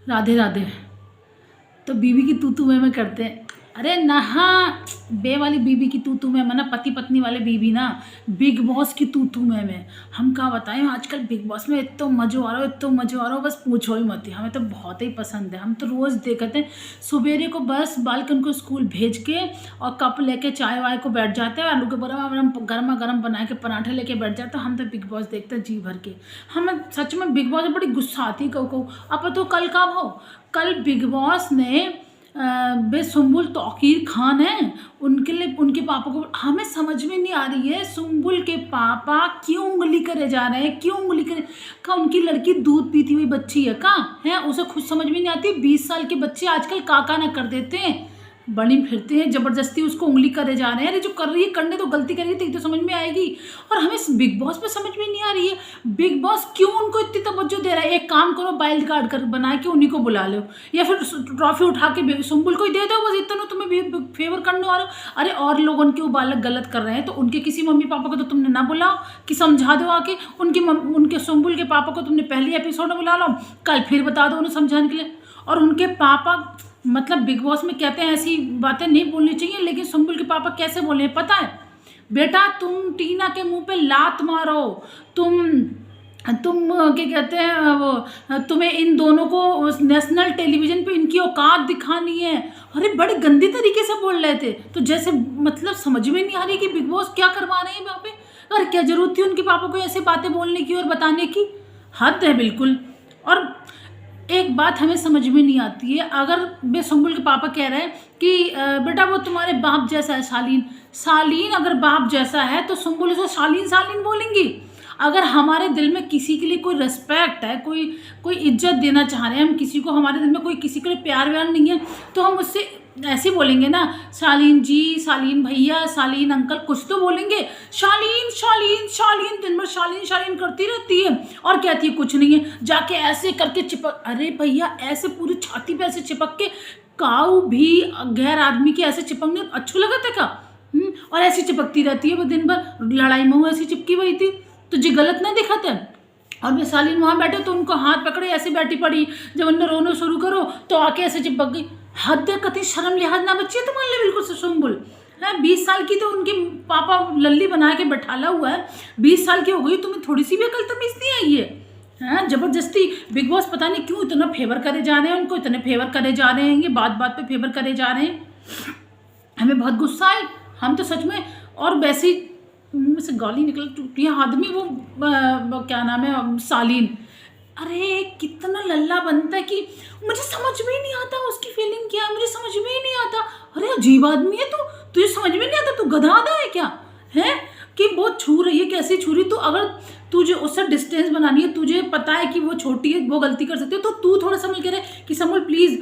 राधे राधे। तो बीवी की तू मैं करते हैं। अरे नहा, बे वाली बीवी की तू मैं ना, पति पत्नी वाले बीवी ना, बिग बॉस की तू मैं हम कहा बताएं। आजकल बिग बॉस में इतना मज़ो आ रहा हो, इतना मज़ो आ रहा हो, बस पूछो ही मत। हमें तो बहुत ही पसंद है, हम तो रोज़ देखते हैं। सवेरे को बस बालकन को स्कूल भेज के और कप लेके चाय वाय को बैठ जाते हैं, आलू के गर्मा गर्म बना के पराठे लेके बैठ जाते हैं। हम तो बिग बॉस देखते हैं जी भर के। हमें सच में बिग बॉस में बड़ी गुस्सा आती है। कहूँ अब तो कल का हो, कल बिग बॉस ने सुम्बुल तौकीर खान है, उनके लिए उनके पापा को हमें समझ में नहीं आ रही है। सुम्बुल के पापा क्यों उंगली करे जा रहे हैं, क्यों उंगली करे का? उनकी लड़की दूध पीती हुई बच्ची है का है, उसे खुद समझ में नहीं आती। 20 साल के बच्चे आजकल काका ना कर देते हैं, बड़ी फिरते हैं, जबरदस्ती उसको उंगली करे जा रहे हैं। अरे जो कर रही है करने तो, गलती करेगी तो समझ में आएगी। और हमें बिग बॉस पे समझ में नहीं आ रही है, बिग बॉस क्यों उनको इतनी तवज्जो दे रहा है। एक काम करो, वाइल्ड कार्ड कर बना के उन्हीं को बुला लो, या फिर ट्रॉफी उठा के सुम्बुल को ही दे दो, बस इतना तुम्हें फेवर करने वाले। अरे और लोग उनके वो बालक गलत कर रहे हैं तो उनके किसी मम्मी पापा को तो तुमने ना बुलाओ कि समझा दो आके। उनके सुम्बुल के पापा को तुमने पहले एपिसोड में बुला लो, कल फिर बता दो उन्हें समझाने के लिए। और उनके पापा मतलब बिग बॉस में कहते हैं ऐसी बातें नहीं बोलनी चाहिए, लेकिन सुम्बुल के पापा कैसे बोले हैं पता है? बेटा तुम टीना के मुंह पे लात मारो, तुम क्या कहते हैं वो, तुम्हें इन दोनों को नेशनल टेलीविजन पे इनकी औकात दिखानी है। अरे बड़े गंदी तरीके से बोल रहे थे, तो जैसे मतलब समझ में नहीं आ रही कि बिग बॉस क्या करवा रहे हैं वहाँ पे। और क्या जरूरत थी उनके पापा को ऐसे बातें बोलने की और बताने की? हद है बिल्कुल। और एक बात हमें समझ में नहीं आती है, अगर बे सुम्बुल के पापा कह रहे हैं कि बेटा वो तुम्हारे बाप जैसा है शालीन, शालीन अगर बाप जैसा है तो सुम्बुल उसे शालीन शालीन बोलेंगी। अगर हमारे दिल में किसी के लिए कोई रिस्पेक्ट है, कोई इज्जत देना चाह रहे हैं हम किसी को, हमारे दिल में कोई किसी के लिए प्यार व्यार नहीं है, तो हम उससे ऐसे बोलेंगे ना, शालीन जी, शालीन भैया, शालीन अंकल, कुछ तो बोलेंगे। शालीन शालीन शालीन दिन भर शालीन शालीन करती रहती है और कहती है कुछ नहीं है, जाके ऐसे करके चिपक। अरे भैया ऐसे पूरी छाती पे ऐसे चिपक के, काऊ भी गैर आदमी के ऐसे चिपकने अच्छू लगा था का? और ऐसी चिपकती रहती है वो दिन भर, लड़ाई में वो ऐसी चिपकी हुई थी, तो जी गलत ना दिखाते हैं। और मैं सालीन वहाँ बैठे तो उनको हाथ पकड़े ऐसे बैठी पड़ी, जब उन्होंने रोना शुरू करो तो आके ऐसे चिपक गई। हद है, कतई शर्म लिहाज ना बच्ची है तुम्हारे लिए बिल्कुल से सुम्बुल है। 20 साल की तो उनके पापा लल्ली बना के बैठाला हुआ है, 20 साल की हो गई, तुम्हें थोड़ी सी भी अकल तमीज नहीं आई है? हाँ जबरदस्ती बिग बॉस पता नहीं क्यों इतना फेवर करे जा रहे हैं, उनको इतने फेवर करे जा रहे हैं, ये बात बात पे फेवर करे जा रहे हैं। हमें बहुत गुस्सा है, हम तो सच में। और वैसे मुँह में से गाली निकल चुकी है आदमी, वो क्या नाम है, सालीन। अरे कितना लल्ला बनता है कि मुझे समझ में ही नहीं आता उसकी फीलिंग क्या है, मुझे समझ में ही नहीं आता। अरे अजीब आदमी है तू, तुझे समझ में नहीं आता, तू गधादा है क्या है कि वो छू रही है, कैसे छू रही? तो अगर तुझे उससे डिस्टेंस बनानी है, तुझे पता है कि वो छोटी है, वो गलती कर सकती है, तो तू थोड़ा समझ के रहे कि समूल प्लीज़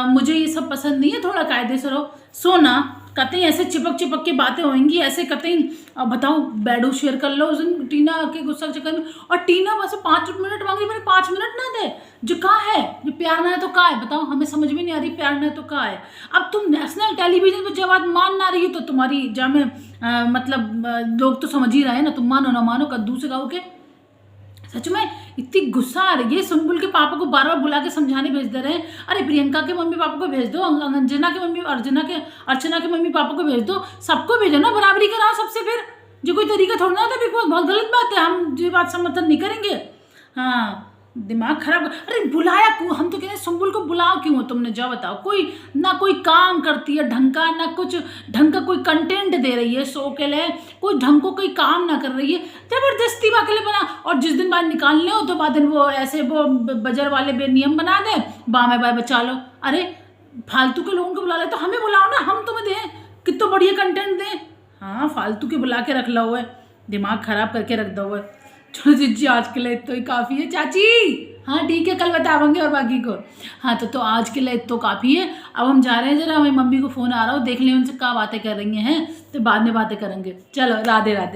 मुझे ये सब पसंद नहीं है, थोड़ा कायदे से रहो। सोना कतई ऐसे चिपक चिपक के बातें होंगी, ऐसे कतई बताओ बैडो शेयर कर लो उस दिन टीना के गुस्सा के चक्कर में। और टीना बस 5 मिनट मांग रही, मैंने 5 मिनट ना दे, जो कहा है जो प्यार ना है तो कहा है, बताओ हमें समझ में नहीं आ रही प्यार ना है तो कहा है। अब तुम नेशनल टेलीविजन पर जब बात मान ना रही हो तो तुम्हारी जामे मतलब लोग तो समझ ही रहे हैं ना, तुम मानो ना मानो कद्दू से गाओ के। सच में इतनी गुस्सा आ रही है, सुम्बुल के पापा को बार बार बुला के समझाने भेज दे रहे हैं। अरे प्रियंका के मम्मी पापा को भेज दो, अंजना के मम्मी अर्चना के मम्मी पापा को भेज दो, सबको भेजो ना, बराबरी कराओ सबसे। फिर जो कोई तरीका थोड़ा ना था, बिग बॉस बहुत गलत बात है, हम ये बात समर्थन नहीं करेंगे। हाँ दिमाग खराब। अरे बुलाया क्यों? हम तो कह रहे हैं सुम्बुल को बुलाओ क्यों तुमने, जा बताओ। कोई ना कोई काम करती है ढंग का, ना कुछ ढंग का कोई कंटेंट दे रही है शो के लिए, कोई ढंग को कोई काम ना कर रही है, जबरदस्ती बाके लिए बना। और जिस दिन बाद निकालने हो तो बाद दिन वो ऐसे वो बजर वाले बेनियम बना दे, बामे बाय बचा लो। अरे फालतू के लोगों को बुला ले तो हमें बुलाओ ना, हम तुम्हें दें, कितना बढ़िया कंटेंट दें। हाँ फालतू के बुला के रख लो हुआ है, दिमाग खराब करके रख दो हुआ है। चलो जी आज के लिए तो ही काफ़ी है चाची। हाँ ठीक है, कल बताएंगे और बाकी को। हाँ तो आज के लिए तो काफ़ी है। अब हम जा रहे हैं, जरा हमारी मम्मी को फ़ोन आ रहा हो, देख लें उनसे क्या बातें कर रही हैं, तो बाद में बातें करेंगे। चलो राधे राधे।